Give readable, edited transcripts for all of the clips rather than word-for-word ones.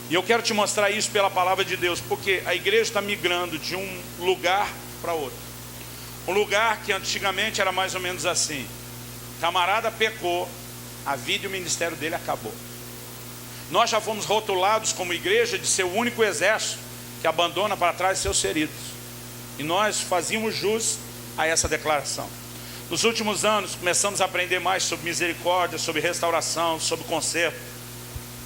E eu quero te mostrar isso pela palavra de Deus, porque a igreja está migrando de um lugar para outro. Um lugar que antigamente era mais ou menos assim: camarada pecou, a vida e o ministério dele acabou. Nós já fomos rotulados como igreja de ser o único exército que abandona para trás seus feridos. E nós fazíamos jus a essa declaração. Nos últimos anos começamos a aprender mais sobre misericórdia, sobre restauração, sobre conserto.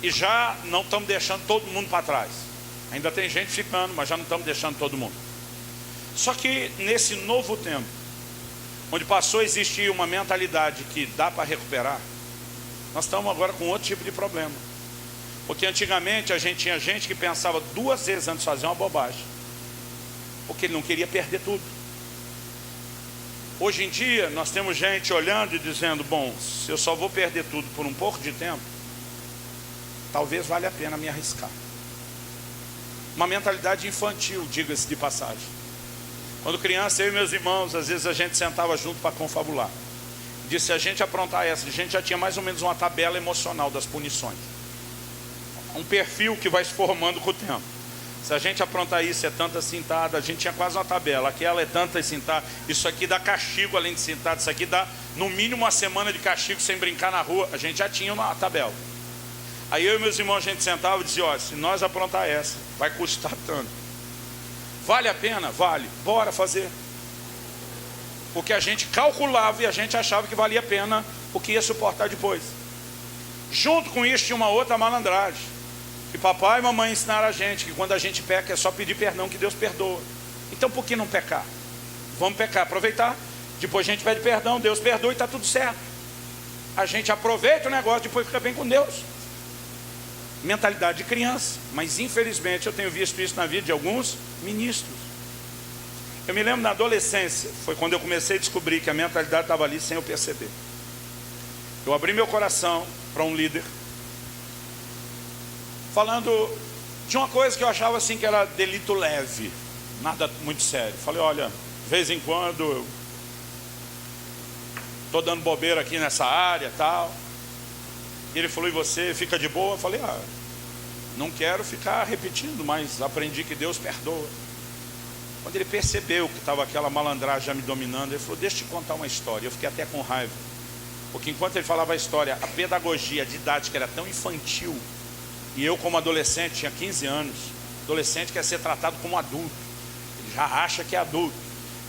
E já não estamos deixando todo mundo para trás. Ainda tem gente ficando, mas já não estamos deixando todo mundo. Só que nesse novo tempo, onde passou a existir uma mentalidade que dá para recuperar, nós estamos agora com outro tipo de problema. Porque antigamente a gente tinha gente que pensava 2 vezes antes de fazer uma bobagem, porque ele não queria perder tudo. Hoje em dia nós temos gente olhando e dizendo: bom, se eu só vou perder tudo por um pouco de tempo, talvez valha a pena me arriscar. Uma mentalidade infantil, diga-se de passagem. Quando criança, eu e meus irmãos, às vezes a gente sentava junto para confabular. Disse: se a gente aprontar essa, a gente já tinha mais ou menos uma tabela emocional das punições. Um perfil que vai se formando com o tempo. Se a gente aprontar isso, é tanta cintada. A gente tinha quase uma tabela. Aquela é tanta cintada. Isso aqui dá castigo além de cintada. Isso aqui dá no mínimo uma semana de castigo sem brincar na rua. A gente já tinha uma tabela. Aí eu e meus irmãos, a gente sentava e dizia: olha, se nós aprontar essa, vai custar tanto. Vale a pena? Vale. Bora fazer. Porque a gente calculava e a gente achava que valia a pena o que ia suportar depois. Junto com isso tinha uma outra malandragem, que papai e mamãe ensinaram a gente, que quando a gente peca é só pedir perdão que Deus perdoa. Então por que não pecar? Vamos pecar, aproveitar. Depois a gente pede perdão, Deus perdoa e está tudo certo. A gente aproveita o negócio, depois fica bem com Deus. Mentalidade de criança. Mas infelizmente eu tenho visto isso na vida de alguns ministros. Eu me lembro na adolescência, foi quando eu comecei a descobrir que a mentalidade estava ali sem eu perceber. Eu abri meu coração para um líder, falando de uma coisa que eu achava assim que era delito leve, nada muito sério. Falei: olha, de vez em quando eu estou dando bobeira aqui nessa área e tal. E ele falou: e você fica de boa? Eu falei: não quero ficar repetindo, mas aprendi que Deus perdoa. Quando ele percebeu que estava aquela malandragem já me dominando, ele falou: deixa eu te contar uma história. Eu fiquei até com raiva, porque enquanto ele falava a história, a pedagogia, a didática era tão infantil. E eu, como adolescente, tinha 15 anos. Adolescente quer ser tratado como adulto, ele já acha que é adulto.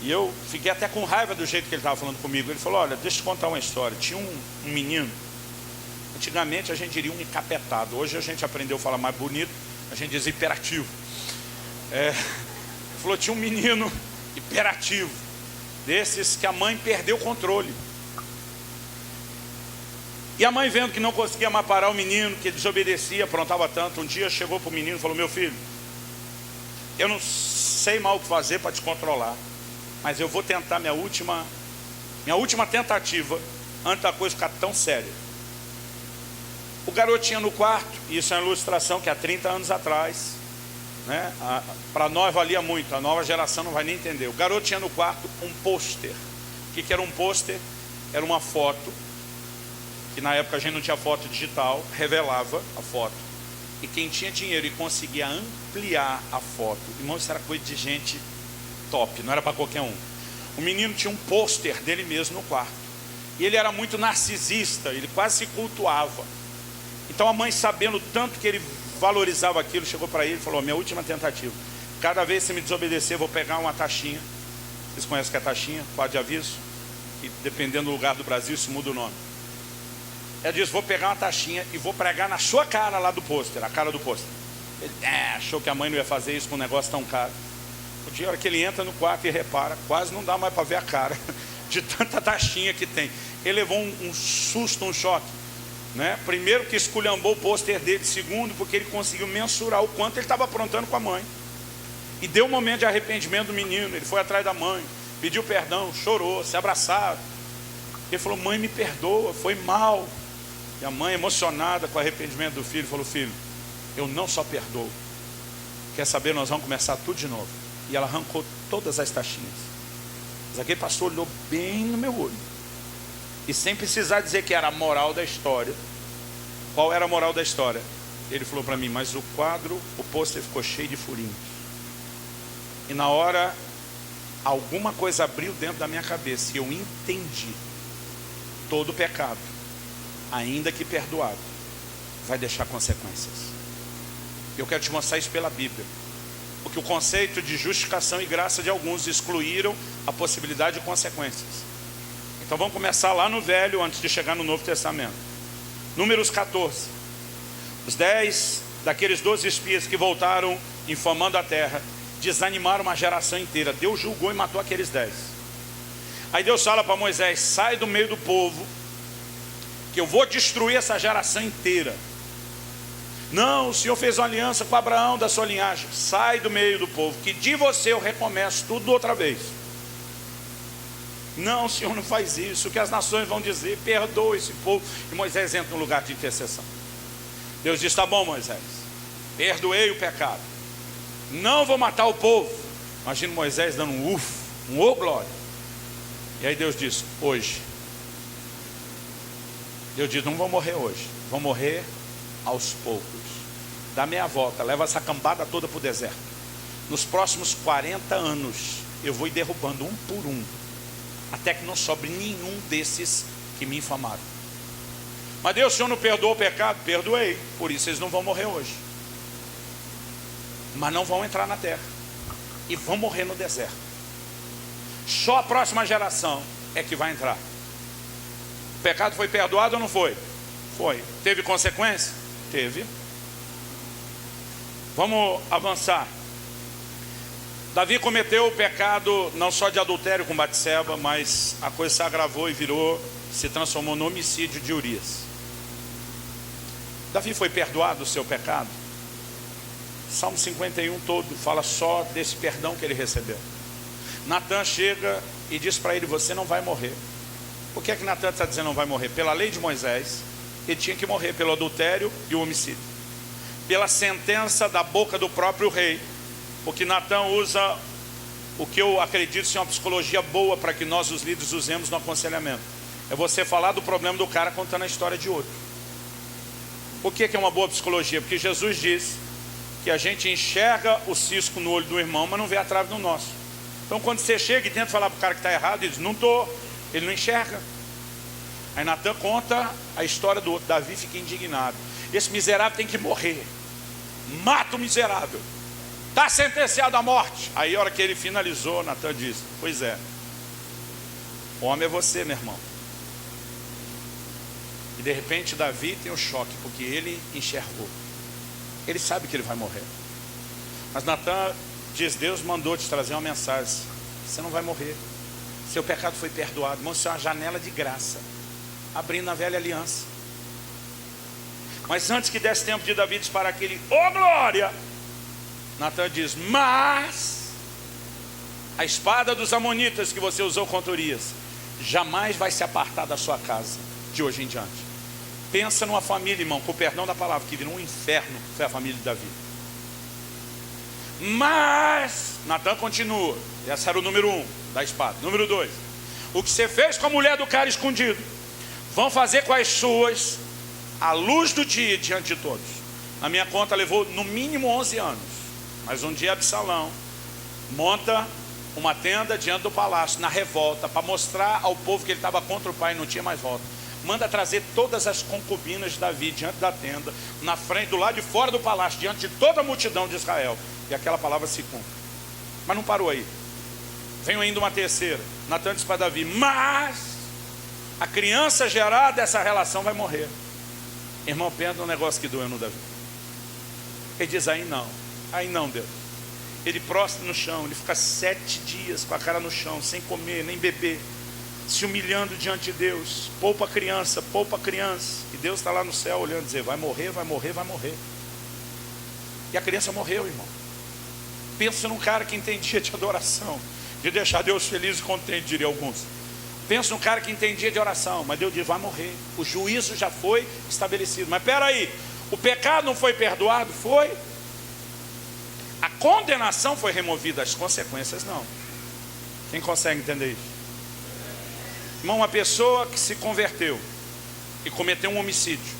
E eu fiquei até com raiva do jeito que ele estava falando comigo. Ele falou: olha, deixa eu te contar uma história. Tinha um menino. Antigamente a gente diria um encapetado. Hoje a gente aprendeu a falar mais bonito, a gente diz hiperativo. Ele falou: tinha um menino hiperativo, desses que a mãe perdeu o controle. E a mãe, vendo que não conseguia mais parar o menino, que desobedecia, aprontava tanto, um dia chegou para o menino e falou: meu filho, eu não sei mal o que fazer para te controlar, mas eu vou tentar minha última tentativa antes da coisa ficar tão séria. O garotinho no quarto, isso é uma ilustração que há 30 anos atrás, né, para nós valia muito, a nova geração não vai nem entender. O garoto tinha no quarto um pôster. O que era um pôster? Era uma foto, que na época a gente não tinha foto digital, revelava a foto. E quem tinha dinheiro e conseguia ampliar a foto, irmão, isso era coisa de gente top, não era para qualquer um. O menino tinha um pôster dele mesmo no quarto. E ele era muito narcisista, ele quase se cultuava. Então a mãe, sabendo tanto que ele valorizava aquilo, chegou para ele e falou: minha última tentativa, cada vez que você me desobedecer, eu vou pegar uma taxinha. Vocês conhecem o que é taxinha? Quadro de aviso? E dependendo do lugar do Brasil, isso muda o nome. Ela disse: vou pegar uma taxinha e vou pregar na sua cara lá do pôster, a cara do pôster. Ele achou que a mãe não ia fazer isso com um negócio tão caro. O dia hora que ele entra no quarto e repara, quase não dá mais para ver a cara de tanta taxinha que tem. Ele levou um susto, um choque, né? Primeiro que esculhambou o pôster dele, segundo porque ele conseguiu mensurar o quanto ele estava aprontando com a mãe. E deu um momento de arrependimento do menino. Ele foi atrás da mãe, pediu perdão, chorou, se abraçaram. Ele falou: mãe, me perdoa, foi mal. E a mãe, emocionada com o arrependimento do filho, falou: filho, eu não só perdoo, quer saber, nós vamos começar tudo de novo. E ela arrancou todas as taxinhas. Mas aquele pastor olhou bem no meu olho, e sem precisar dizer que era a moral da história. Qual era a moral da história? Ele falou para mim, mas o quadro, o pôster ficou cheio de furinhos. E na hora, alguma coisa abriu dentro da minha cabeça e eu entendi. Todo pecado, ainda que perdoado, vai deixar consequências. Eu quero te mostrar isso pela Bíblia. Porque o conceito de justificação e graça de alguns excluíram a possibilidade de consequências. Então vamos começar lá no Velho, antes de chegar no Novo Testamento. Números 14. Os 10 daqueles 12 espias que voltaram infamando a terra, desanimaram uma geração inteira. Deus julgou e matou aqueles 10. Aí Deus fala para Moisés, sai do meio do povo, que eu vou destruir essa geração inteira. Não, o Senhor fez uma aliança com Abraão da sua linhagem. Sai do meio do povo, que de você eu recomeço tudo outra vez. Não, o Senhor não faz isso. O que as nações vão dizer, perdoa esse povo. E Moisés entra no lugar de intercessão. Deus diz, tá bom, Moisés, perdoei o pecado, não vou matar o povo. Imagina Moisés dando um uf, um ô glória. E aí Deus diz, hoje. Deus diz, não vão morrer hoje, vão morrer aos poucos. Dá meia volta, leva essa cambada toda para o deserto. Nos próximos 40 anos, eu vou ir derrubando um por um, até que não sobre nenhum desses que me infamaram. Mas Deus, o Senhor não perdoou o pecado? Perdoei, por isso eles não vão morrer hoje. Mas não vão entrar na terra. E vão morrer no deserto. Só a próxima geração é que vai entrar. O pecado foi perdoado ou não foi? Foi. Teve consequência? Teve. Vamos avançar. Davi cometeu o pecado não só de adultério com Batseba, mas a coisa se agravou e se transformou no homicídio de Urias. Davi foi perdoado do seu pecado? Salmo 51 todo fala só desse perdão que ele recebeu. Natan chega e diz para ele, você não vai morrer. Por que é que Natan está dizendo não vai morrer? Pela lei de Moisés, ele tinha que morrer pelo adultério e o homicídio. Pela sentença da boca do próprio rei. Porque Natan usa o que eu acredito ser uma psicologia boa para que nós, os líderes, usemos no aconselhamento. É você falar do problema do cara contando a história de outro. Por que é uma boa psicologia? Porque Jesus diz que a gente enxerga o cisco no olho do irmão, mas não vê a trave no nosso. Então quando você chega e tenta falar para o cara que está errado, ele diz, não estou, ele não enxerga. Aí Natan conta a história do outro. Davi fica indignado. Esse miserável tem que morrer. Mata o miserável. Está sentenciado à morte. Aí a hora que ele finalizou, Natan disse, pois é, homem é você, meu irmão. E de repente Davi tem um choque, porque ele enxergou. Ele sabe que ele vai morrer. Mas Natan diz, Deus mandou te trazer uma mensagem. Você não vai morrer. Seu pecado foi perdoado. Irmão, isso é uma janela de graça, abrindo a velha aliança. Mas antes que desse tempo de Davi disparar aquele, ô glória, Natan diz, mas a espada dos amonitas que você usou contra Urias jamais vai se apartar da sua casa de hoje em diante. Pensa numa família, irmão, com o perdão da palavra, que virou um inferno, foi a família de Davi. Mas Natan continua. Esse era o número 1 da espada. Número 2, o que você fez com a mulher do cara escondido, vão fazer com as suas à luz do dia diante de todos. Na minha conta levou no mínimo 11 anos. Mas um dia Absalão monta uma tenda diante do palácio, na revolta, para mostrar ao povo que ele estava contra o pai e não tinha mais volta. Manda trazer todas as concubinas de Davi diante da tenda, na frente, do lado de fora do palácio, diante de toda a multidão de Israel. E aquela palavra se cumpre. Mas não parou aí. Veio ainda uma terceira. Natan disse para Davi, mas a criança gerada dessa relação vai morrer. Irmão, pensa um negócio que doeu no Davi. Ele diz, aí não, Deus. Ele prostra no chão, ele fica 7 dias com a cara no chão, sem comer, nem beber, se humilhando diante de Deus. Poupa a criança. E Deus está lá no céu olhando e dizer, vai morrer. E a criança morreu, irmão. Pensa num cara que entendia de adoração, de deixar Deus feliz e contente, diria alguns. Pensa num cara que entendia de oração, mas Deus diz, vai morrer. O juízo já foi estabelecido. Mas espera aí, o pecado não foi perdoado? Foi. A condenação foi removida, as consequências não. Quem consegue entender isso? Irmão, uma pessoa que se converteu e cometeu um homicídio,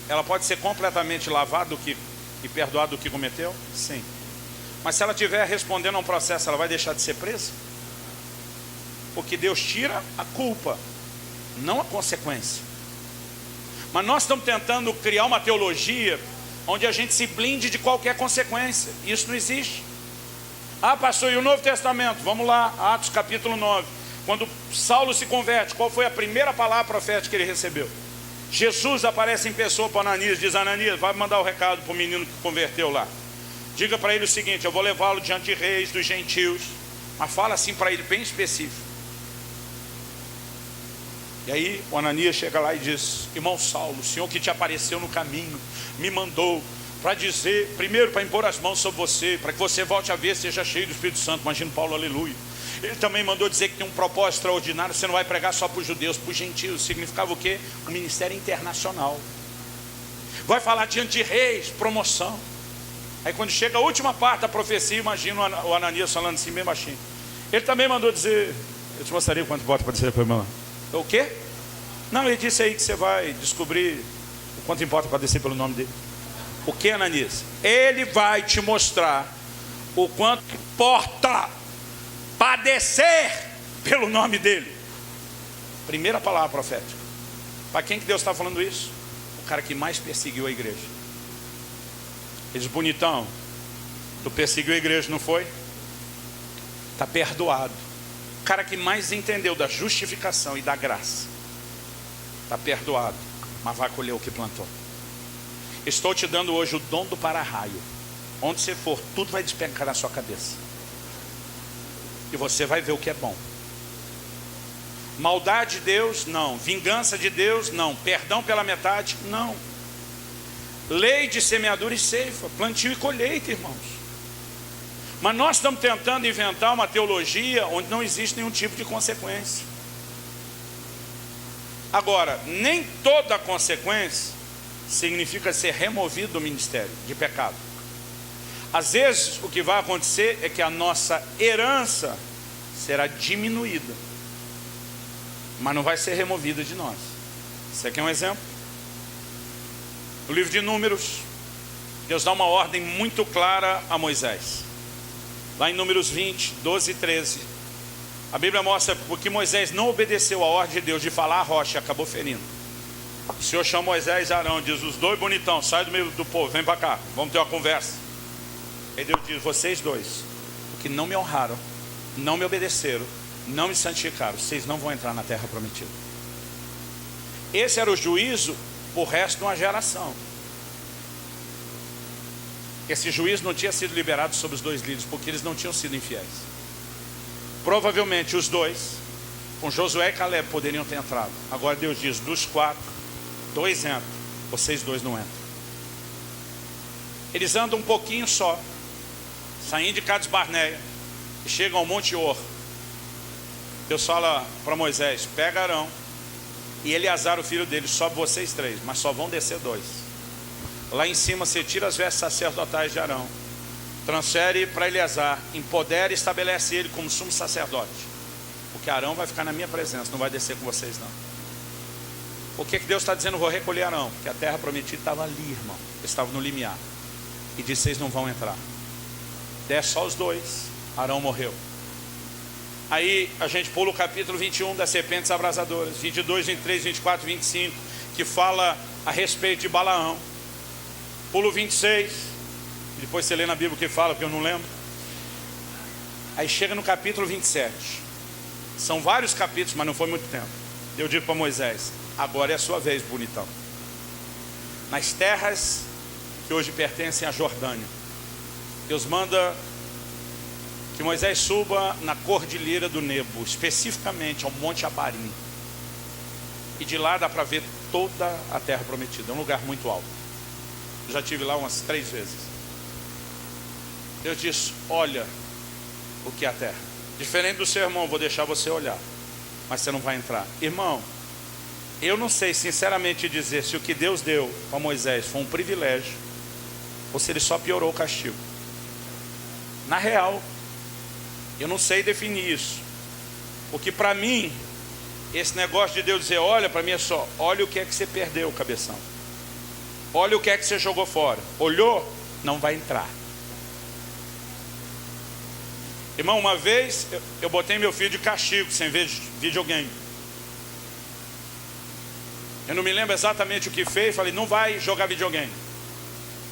ela pode ser completamente lavada e perdoada do que cometeu? Sim. Mas se ela estiver respondendo a um processo, ela vai deixar de ser presa? Porque Deus tira a culpa, não a consequência. Mas nós estamos tentando criar uma teologia onde a gente se blinde de qualquer consequência. Isso não existe. Ah, pastor, e o Novo Testamento? Vamos lá, Atos capítulo 9. Quando Saulo se converte, qual foi a primeira palavra profética que ele recebeu? Jesus aparece em pessoa para Ananias, diz: Ananias, vai mandar o recado para o menino que converteu lá. Diga para ele o seguinte: eu vou levá-lo diante de reis, dos gentios. Mas fala assim para ele, bem específico. E aí o Ananias chega lá e diz: irmão Saulo, o Senhor que te apareceu no caminho me mandou para dizer, primeiro para impor as mãos sobre você, para que você volte a ver, seja cheio do Espírito Santo. Imagina Paulo, aleluia. Ele também mandou dizer que tem um propósito extraordinário. Você não vai pregar só para os judeus, para os gentios. Significava o quê? Um ministério internacional. Vai falar diante de reis, promoção. Aí quando chega a última parte da profecia, imagina o Ananias falando assim, bem baixinho. Ele também mandou dizer, eu te mostraria quanto bota para dizer para o irmão. O quê? Não, ele disse aí que você vai descobrir o quanto importa para descer pelo nome dele. O que, Ananias? Ele vai te mostrar o quanto importa padecer pelo nome dele. Primeira palavra profética. Para quem que Deus está falando isso? O cara que mais perseguiu a igreja. Ele diz: bonitão, tu perseguiu a igreja, não foi? Está perdoado. O cara que mais entendeu da justificação e da graça está perdoado, mas vai colher o que plantou. Estou te dando hoje o dom do para-raio. Onde você for, tudo vai despencar na sua cabeça. E você vai ver o que é bom. Maldade de Deus? Não. Vingança de Deus? Não. Perdão pela metade? Não. Lei de semeadura e ceifa, plantio e colheita, irmãos. Mas nós estamos tentando inventar uma teologia onde não existe nenhum tipo de consequência. Agora, nem toda consequência significa ser removido do ministério de pecado. Às vezes o que vai acontecer é que a nossa herança será diminuída, mas não vai ser removida de nós. Isso aqui é um exemplo. No livro de Números, Deus dá uma ordem muito clara a Moisés. Lá em Números 20, 12 e 13, a Bíblia mostra porque Moisés não obedeceu a ordem de Deus de falar a rocha e acabou ferindo. O Senhor chama Moisés e Arão, diz: os dois bonitão, sai do meio do povo, vem para cá, vamos ter uma conversa. Aí Deus diz: vocês dois, porque não me honraram, não me obedeceram, não me santificaram, vocês não vão entrar na terra prometida. Esse era o juízo por resto de uma geração. Esse juízo não tinha sido liberado sobre os dois líderes, porque eles não tinham sido infiéis. Provavelmente os dois, com Josué e Caleb, poderiam ter entrado. Agora Deus diz: dos 4, 2 entram, vocês 2 não entram. Eles andam um pouquinho só, saindo de Cades Barneia, e chegam ao Monte Or. Deus fala para Moisés: pega Arão e Eleazar, o filho dele, sobe vocês 3, mas só vão descer 2. Lá em cima você tira as vestes sacerdotais de Arão, transfere para Eleazar, empodera e estabelece ele como sumo sacerdote, porque Arão vai ficar na minha presença, não vai descer com vocês não. O que Deus está dizendo? Vou recolher Arão, porque a terra prometida estava ali, irmão, eles estavam no limiar, e disse: vocês não vão entrar. Desce só os 2, Arão morreu. Aí a gente pula o capítulo 21 das serpentes abrasadoras, 22, 23, 24, 25, que fala a respeito de Balaão. Pula o 26, depois você lê na Bíblia o que fala, porque eu não lembro. Aí chega no capítulo 27. São vários capítulos, mas não foi muito tempo. Eu digo para Moisés: agora é a sua vez, bonitão. Nas terras que hoje pertencem à Jordânia, Deus manda que Moisés suba na cordilheira do Nebo, especificamente ao Monte Abarim. E de lá dá para ver toda a terra prometida. É um lugar muito alto. Eu já estive lá umas 3 vezes. Deus disse: olha o que é a terra. Diferente do seu irmão, vou deixar você olhar, mas você não vai entrar. Irmão, eu não sei sinceramente dizer se o que Deus deu para Moisés foi um privilégio, ou se ele só piorou o castigo. Na real, eu não sei definir isso, porque para mim, esse negócio de Deus dizer olha para mim é só: olha o que é que você perdeu, cabeção. olha o que é que você jogou fora. Olhou? Não vai entrar. Irmão, uma vez eu botei meu filho de castigo sem ver videogame. Eu não me lembro exatamente o que fez. Falei, não vai jogar videogame.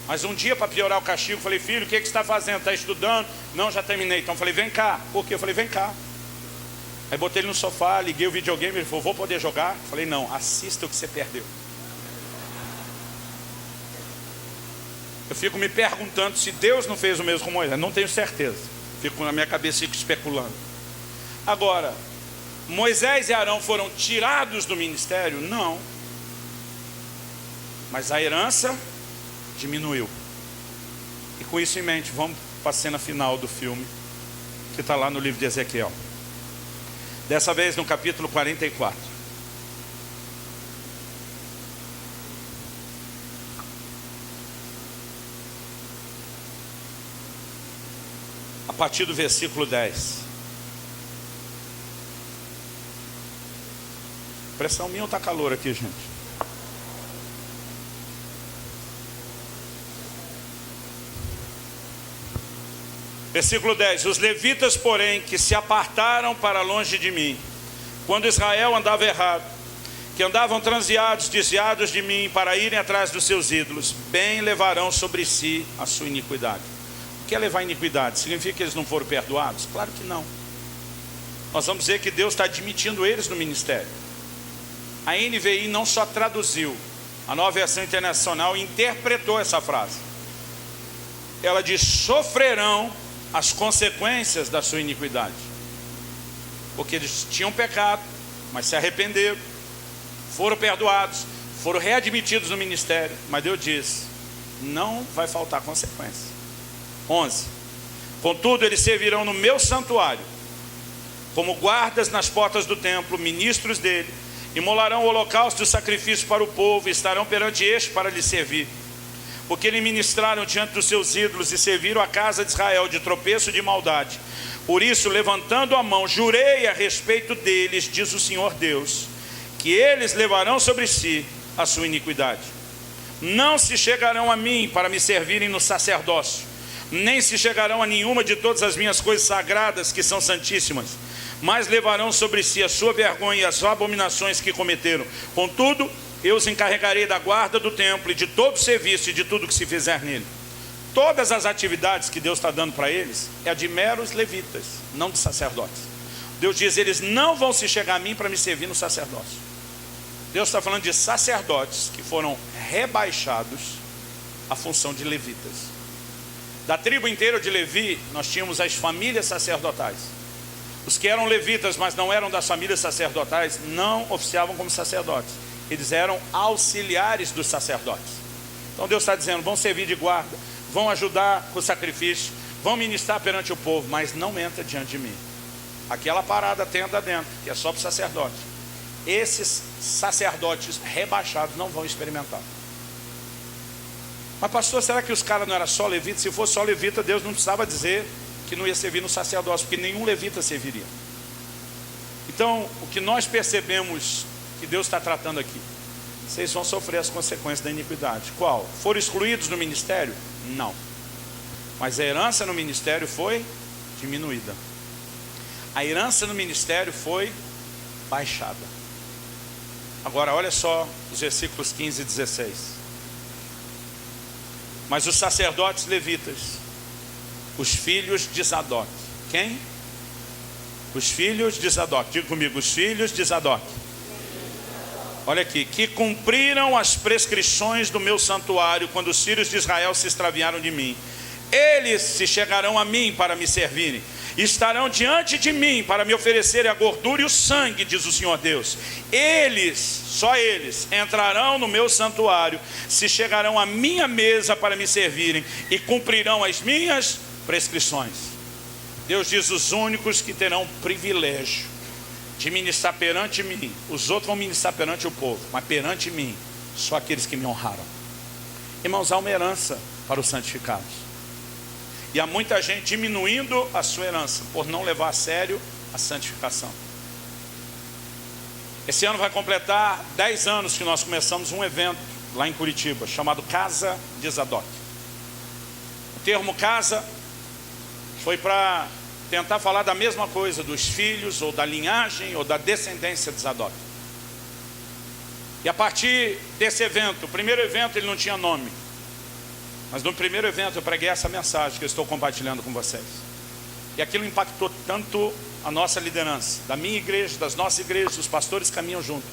Mas um dia, para piorar o castigo, falei, filho, o que você está fazendo? Está estudando? Não, já terminei. Então falei, vem cá. Por quê? Eu falei, vem cá. Aí botei ele no sofá, liguei o videogame. Ele falou, vou poder jogar? Falei, não, assista o que você perdeu. Eu fico me perguntando se Deus não fez o mesmo com Moisés. Não tenho certeza. Fico na minha cabeça, fico especulando. Agora, Moisés e Arão foram tirados do ministério? Não. Mas a herança diminuiu. E com isso em mente, vamos para a cena final do filme, que está lá no livro de Ezequiel. Dessa vez no capítulo 44. A partir do versículo 10. Pressão minha ou está calor aqui, gente? Versículo 10. Os levitas, porém, que se apartaram para longe de mim, quando Israel andava errado, que andavam transviados, desviados de mim, para irem atrás dos seus ídolos, bem levarão sobre si a sua iniquidade. O que é levar iniquidade? Significa que eles não foram perdoados? Claro que não. Nós vamos dizer que Deus está admitindo eles no ministério. A NVI não só traduziu, a Nova Versão Internacional interpretou essa frase. Ela diz, sofrerão as consequências da sua iniquidade. Porque eles tinham pecado, mas se arrependeram, foram perdoados, foram readmitidos no ministério. Mas Deus diz, não vai faltar consequência. 11. Contudo, eles servirão no meu santuário, como guardas nas portas do templo, ministros dele, imolarão o holocausto e o sacrifício para o povo, e estarão perante este para lhe servir. Porque lhe ministraram diante dos seus ídolos e serviram a casa de Israel de tropeço e de maldade. Por isso, levantando a mão, jurei a respeito deles, diz o Senhor Deus, que eles levarão sobre si a sua iniquidade. Não se chegarão a mim para me servirem no sacerdócio, nem se chegarão a nenhuma de todas as minhas coisas sagradas que são santíssimas, mas levarão sobre si a sua vergonha e as abominações que cometeram. Contudo, eu os encarregarei da guarda do templo e de todo o serviço e de tudo que se fizer nele. Todas as atividades que Deus está dando para eles é a de meros levitas, não de sacerdotes. Deus diz, eles não vão se chegar a mim para me servir no sacerdócio. Deus está falando de sacerdotes que foram rebaixados à função de levitas. Da tribo inteira de Levi, nós tínhamos as famílias sacerdotais. Os que eram levitas, mas não eram das famílias sacerdotais, não oficiavam como sacerdotes. Eles eram auxiliares dos sacerdotes. Então Deus está dizendo, vão servir de guarda, vão ajudar com o sacrifício, vão ministrar perante o povo, mas não entra diante de mim. Aquela parada tenda dentro, que é só para o sacerdote. Esses sacerdotes rebaixados não vão experimentar. Mas pastor, será que os caras não eram só levitas? Se fosse só levita, Deus não precisava dizer que não ia servir no sacerdócio, porque nenhum levita serviria. Então, o que nós percebemos que Deus está tratando aqui, vocês vão sofrer as consequências da iniquidade. Qual? Foram excluídos do ministério? Não. Mas a herança no ministério foi diminuída. A herança no ministério foi baixada. Agora, olha só os versículos 15 e 16. Mas os sacerdotes levitas, os filhos de Zadok. Quem? Os filhos de Zadok. Diga comigo, os filhos de Zadok. Olha aqui, que cumpriram as prescrições do meu santuário quando os filhos de Israel se extraviaram de mim. Eles se chegarão a mim para me servirem. Estarão diante de mim para me oferecerem a gordura e o sangue, diz o Senhor Deus. Eles, só eles, entrarão no meu santuário, se chegarão à minha mesa para me servirem e cumprirão as minhas prescrições. Deus diz, os únicos que terão privilégio de ministrar perante mim, os outros vão ministrar perante o povo, mas perante mim, só aqueles que me honraram. Irmãos, há uma herança para os santificados. E há muita gente diminuindo a sua herança por não levar a sério a santificação. Esse ano vai completar 10 anos que nós começamos um evento lá em Curitiba, chamado Casa de Zadok. O termo casa foi para tentar falar da mesma coisa, dos filhos, ou da linhagem, ou da descendência de Zadok. E a partir desse evento, o primeiro evento ele não tinha nome, mas no primeiro evento eu preguei essa mensagem que eu estou compartilhando com vocês. E aquilo impactou tanto a nossa liderança, da minha igreja, das nossas igrejas, os pastores caminham juntos,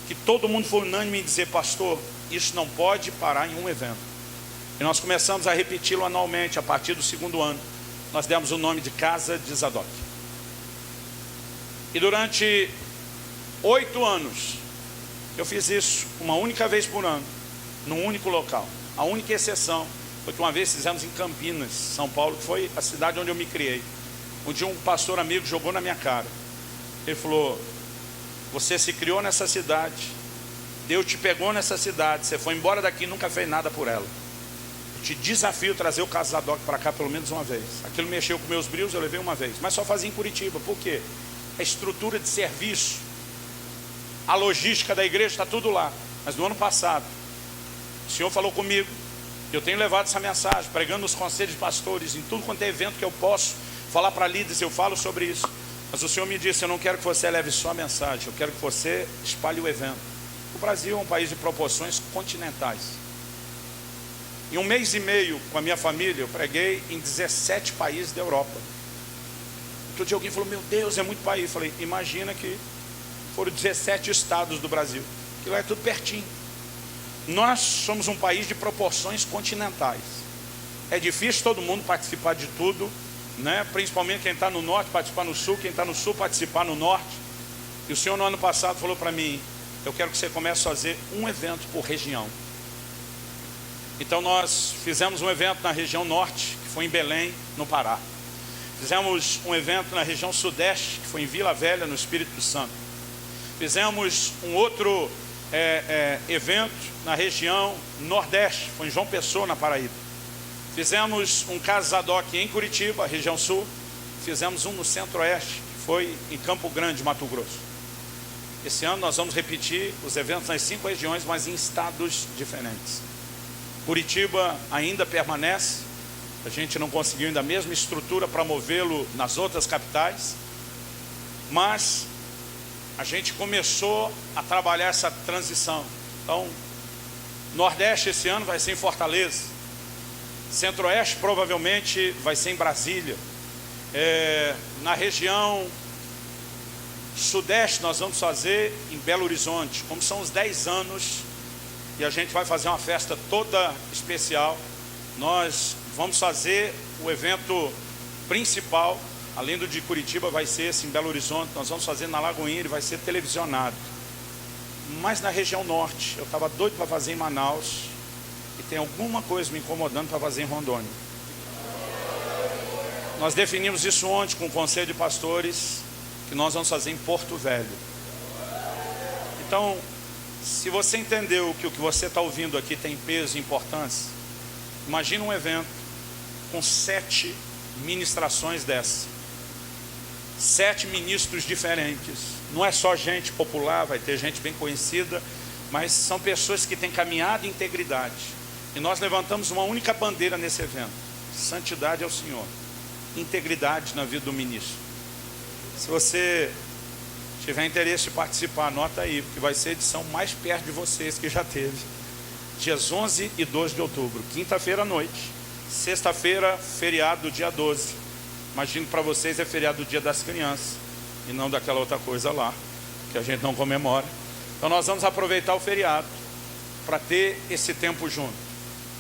que todo mundo foi unânime em dizer: pastor, isso não pode parar em um evento. E nós começamos a repeti-lo anualmente. A partir do segundo ano, nós demos o nome de Casa de Zadok. E durante 8 anos, eu fiz isso uma única vez por ano, num único local. A única exceção foi que uma vez fizemos em Campinas, São Paulo, que foi a cidade onde eu me criei. Um dia um pastor amigo jogou na minha cara. Ele falou: você se criou nessa cidade, Deus te pegou nessa cidade, você foi embora daqui e nunca fez nada por ela. Eu te desafio a trazer o Casa Zadok para cá pelo menos uma vez. Aquilo mexeu com meus brilhos, eu levei uma vez, mas só fazia em Curitiba. Por quê? A estrutura de serviço, a logística da igreja está tudo lá. Mas no ano passado, o Senhor falou comigo, eu tenho levado essa mensagem, pregando nos conselhos de pastores, em tudo quanto é evento que eu posso falar para líderes, eu falo sobre isso. Mas o Senhor me disse: eu não quero que você leve só a mensagem, eu quero que você espalhe o evento. O Brasil é um país de proporções continentais. Em 1 mês e meio com a minha família, eu preguei em 17 países da Europa. Outro dia alguém falou: meu Deus, é muito país. Eu falei: imagina que foram 17 estados do Brasil, que lá é tudo pertinho. Nós somos um país de proporções continentais. É difícil todo mundo participar de tudo, né? Principalmente quem está no norte participar no sul, quem está no sul participar no norte. E o Senhor no ano passado falou para mim: eu quero que você comece a fazer um evento por região. Então nós fizemos um evento na região norte, que foi em Belém, no Pará. Fizemos um evento na região sudeste, que foi em Vila Velha, no Espírito Santo. Fizemos um outro evento na região nordeste, foi em João Pessoa, na Paraíba. Fizemos um Casa Zadok em Curitiba, região sul. Fizemos um no centro-oeste, que foi em Campo Grande, Mato Grosso. Esse ano nós vamos repetir os eventos nas 5 regiões, mas em estados diferentes. Curitiba ainda permanece, a gente não conseguiu ainda a mesma estrutura para movê-lo nas outras capitais, mas a gente começou a trabalhar essa transição. Então, Nordeste esse ano vai ser em Fortaleza, Centro-Oeste provavelmente vai ser em Brasília, na região Sudeste nós vamos fazer em Belo Horizonte. Como são os 10 anos e a gente vai fazer uma festa toda especial, nós vamos fazer o evento principal, além do de Curitiba, vai ser esse em Belo Horizonte. Nós vamos fazer na Lagoinha, ele vai ser televisionado. Mas na região norte, eu estava doido para fazer em Manaus, e tem alguma coisa me incomodando para fazer em Rondônia. Nós definimos isso ontem com o conselho de pastores, que nós vamos fazer em Porto Velho. Então, se você entendeu que o que você está ouvindo aqui tem peso e importância, imagina um evento com 7 ministrações dessas, 7 ministros diferentes. Não é só gente popular, vai ter gente bem conhecida, mas são pessoas que têm caminhado em integridade. E nós levantamos uma única bandeira nesse evento: santidade ao Senhor, integridade na vida do ministro. Se você tiver interesse em participar, anota aí, porque vai ser a edição mais perto de vocês que já teve. Dias 11 e 12 de outubro, quinta-feira à noite. Sexta-feira, feriado do dia 12. Imagino que para vocês é feriado do dia das crianças, e não daquela outra coisa lá, que a gente não comemora. Então nós vamos aproveitar o feriado para ter esse tempo junto.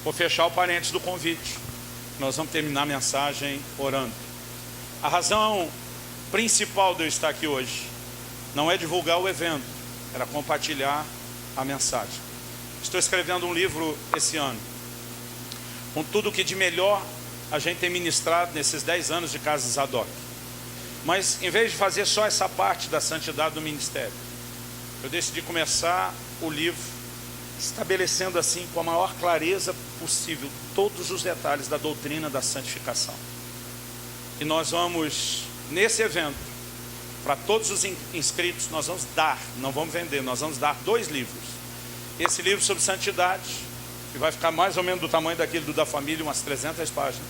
Vou fechar o parênteses do convite. Nós vamos terminar a mensagem orando. A razão principal de eu estar aqui hoje não é divulgar o evento, era compartilhar a mensagem. Estou escrevendo um livro esse ano, com tudo o que de melhor a gente tem ministrado nesses 10 anos de Casa Zadok. Mas em vez de fazer só essa parte da santidade do ministério, eu decidi começar o livro estabelecendo assim, com a maior clareza possível, todos os detalhes da doutrina da santificação. E nós vamos, nesse evento, para todos os inscritos, nós vamos dar, não vamos vender, nós vamos dar 2 livros. esse livro sobre santidade, que vai ficar mais ou menos do tamanho daquele do da família, umas 300 páginas.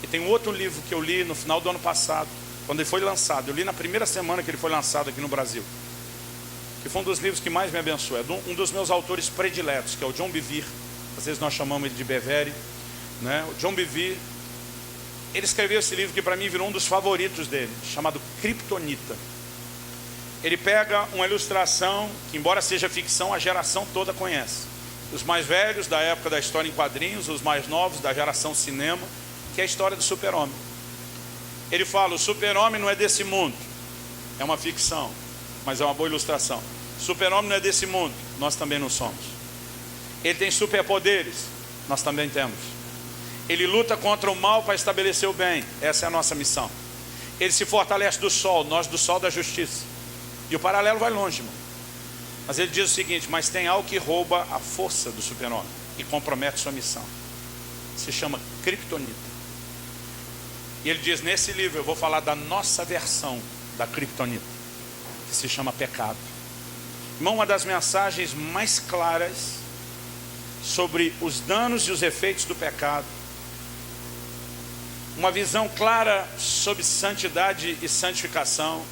E tem um outro livro que eu li no final do ano passado, quando ele foi lançado. Eu li na primeira semana que ele foi lançado aqui no Brasil, que foi um dos livros que mais me abençoou. É um dos meus autores prediletos, que é o John Bevere. Às vezes nós chamamos ele de Bevere, né? O John Bevere, ele escreveu esse livro que para mim virou um dos favoritos dele, chamado Kryptonita. Ele pega uma ilustração que, embora seja ficção, a geração toda conhece. Os mais velhos da época da história em quadrinhos, os mais novos da geração cinema, que é a história do super-homem. Ele fala, o super-homem não é desse mundo. É uma ficção, mas é uma boa ilustração. O super-homem não é desse mundo, nós também não somos. Ele tem superpoderes, nós também temos. Ele luta contra o mal para estabelecer o bem, essa é a nossa missão. Ele se fortalece do sol, nós do sol da justiça. E o paralelo vai longe, irmão. Mas ele diz o seguinte, mas tem algo que rouba a força do super-homem e compromete sua missão. Se chama Kryptonita. E ele diz, nesse livro eu vou falar da nossa versão da Kryptonita, que se chama pecado. Irmão, uma das mensagens mais claras sobre os danos e os efeitos do pecado, uma visão clara sobre santidade e santificação,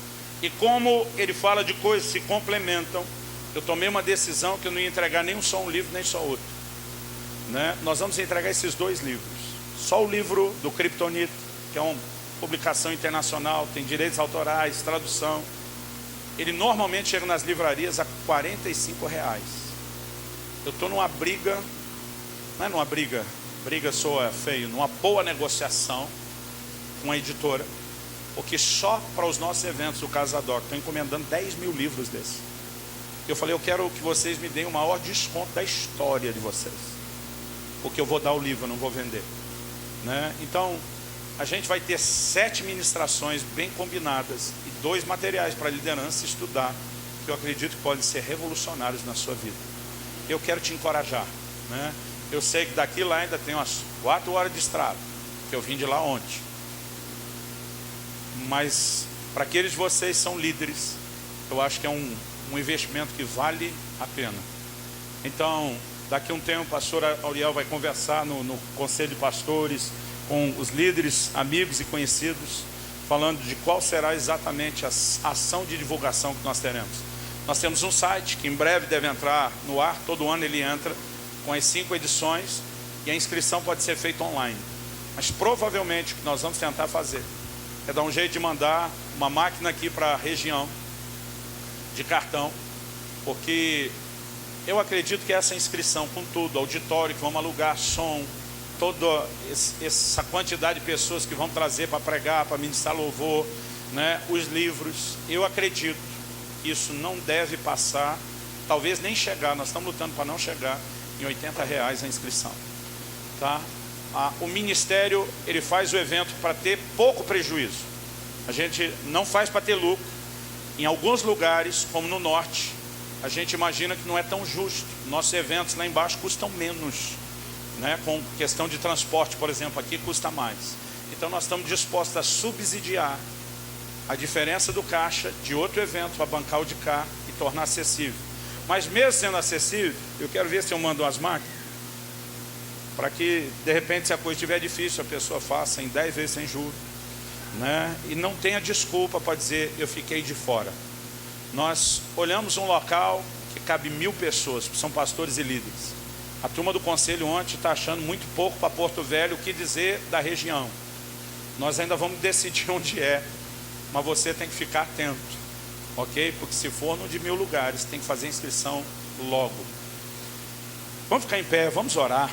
e como ele fala de coisas que se complementam. Eu tomei uma decisão que eu não ia entregar nem só um livro, nem só outro, né? Nós vamos entregar esses dois livros. Só o livro do Kryptonita, que é uma publicação internacional, tem direitos autorais, tradução. Ele normalmente chega nas livrarias a R$45. Eu estou numa briga, não é numa briga, briga soa feio, numa boa negociação com a editora, porque só para os nossos eventos do Casadoc estou encomendando 10 mil livros desses. Eu falei, eu quero que vocês me deem o maior desconto da história de vocês, porque eu vou dar o livro, eu não vou vender, né? Então a gente vai ter 7 ministrações bem combinadas e 2 materiais para a liderança estudar, que eu acredito que podem ser revolucionários na sua vida. Eu quero te encorajar, né? Eu sei que daqui lá ainda tem umas 4 horas de estrada, que eu vim de lá ontem. Mas para aqueles de vocês que são líderes, eu acho que é um investimento que vale a pena. Então, daqui a um tempo, o pastor Auriel vai conversar no conselho de pastores, com os líderes, amigos e conhecidos, falando de qual será exatamente a ação de divulgação que nós teremos. Nós temos um site que em breve deve entrar no ar, todo ano ele entra, com as 5 edições, e a inscrição pode ser feita online. Mas provavelmente o que nós vamos tentar fazer é dar um jeito de mandar uma máquina aqui para a região, de cartão, porque eu acredito que essa inscrição com tudo, auditório que vamos alugar, som, toda essa quantidade de pessoas que vão trazer para pregar, para ministrar louvor, né, os livros, eu acredito que isso não deve passar, talvez nem chegar, nós estamos lutando para não chegar em R$80 a inscrição, tá? O ministério, ele faz o evento para ter pouco prejuízo. A gente não faz para ter lucro. Em alguns lugares, como no norte, a gente imagina que não é tão justo. Nossos eventos lá embaixo custam menos, né? Com questão de transporte, por exemplo, aqui custa mais. Então nós estamos dispostos a subsidiar a diferença do caixa de outro evento para bancar o de cá e tornar acessível. Mas mesmo sendo acessível, eu quero ver se eu mando umas máquinas, para que, de repente, se a coisa estiver difícil, a pessoa faça em 10 vezes sem juros, né? E não tenha desculpa para dizer, eu fiquei de fora. Nós olhamos um local que cabe 1000 pessoas, que são pastores e líderes. A turma do conselho ontem está achando muito pouco para Porto Velho, o que dizer da região. Nós ainda vamos decidir onde é, mas você tem que ficar atento, ok? Porque se for no de 1000 lugares, tem que fazer inscrição logo. Vamos ficar em pé, vamos orar.